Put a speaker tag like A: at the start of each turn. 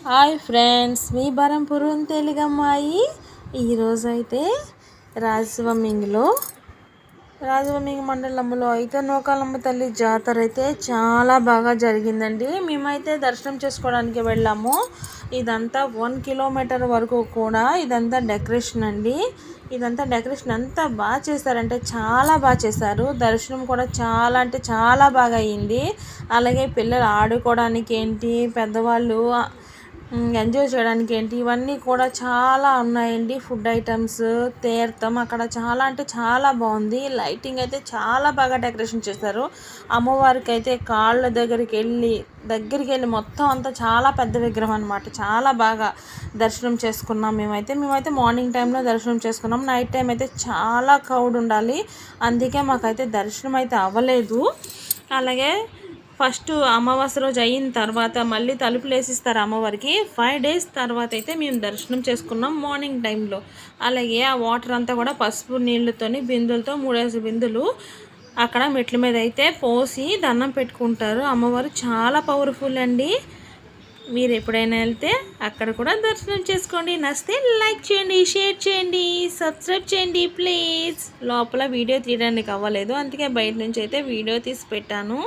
A: Hi friends, మీ బరంపురం తెలుగమ్మాయి. ఈరోజైతే రాజవమింగ్ మండలంలో అయితే నూకాలమ్మ తల్లి జాతర అయితే చాలా బాగా జరిగిందండి. మేమైతే దర్శనం చేసుకోవడానికి వెళ్ళాము. ఇదంతా 1 కిలోమీటర్ వరకు కూడా ఇదంతా డెకరేషన్ అండి. ఇదంతా డెకరేషన్ అంతా బాగా చేశారంటే చాలా బాగా చేశారు. దర్శనం కూడా చాలా అంటే చాలా బాగా అయ్యింది. అలాగే పిల్లలు ఆడుకోవడానికి ఏంటి, పెద్దవాళ్ళు ఎంజాయ్ చేయడానికి ఏంటి, ఇవన్నీ కూడా చాలా ఉన్నాయండి. ఫుడ్ ఐటమ్స్, తీర్థం అక్కడ చాలా అంటే చాలా బాగుంది. లైటింగ్ అయితే చాలా బాగా డెకరేషన్ చేశారు. అమ్మవారికి అయితే కాళ్ళ దగ్గరికి వెళ్ళి మొత్తం అంతా చాలా పెద్ద విగ్రహం అనమాట. చాలా బాగా దర్శనం చేసుకున్నాం. మేమైతే మార్నింగ్ టైంలో దర్శనం చేసుకున్నాం. నైట్ టైం అయితే చాలా క్రౌడ్ ఉండాలి, అందుకే మాకైతే దర్శనం అయితే అవ్వలేదు. అలాగే ఫస్ట్ అమావాస్య రోజు అయిన తర్వాత మళ్ళీ తలుపులు వేసిస్తారు అమ్మవారికి. 5 days తర్వాత అయితే మేము దర్శనం చేసుకున్నాం మార్నింగ్ టైంలో. అలాగే ఆ వాటర్ అంతా కూడా పసుపు నీళ్ళతోని బిందులతో 3 బిందులు అక్కడ మెట్ల మీద అయితే పోసి దండం పెట్టుకుంటారు. అమ్మవారు చాలా పవర్ఫుల్ అండి. మీరు ఎప్పుడైనా వెళ్తే అక్కడ కూడా దర్శనం చేసుకోండి. నచ్చితే లైక్ చేయండి, షేర్ చేయండి, సబ్స్క్రైబ్ చేయండి ప్లీజ్. లోపల వీడియో తీయడానికి అవ్వలేదు, అందుకే బయట నుంచి అయితే వీడియో తీసి పెట్టాను.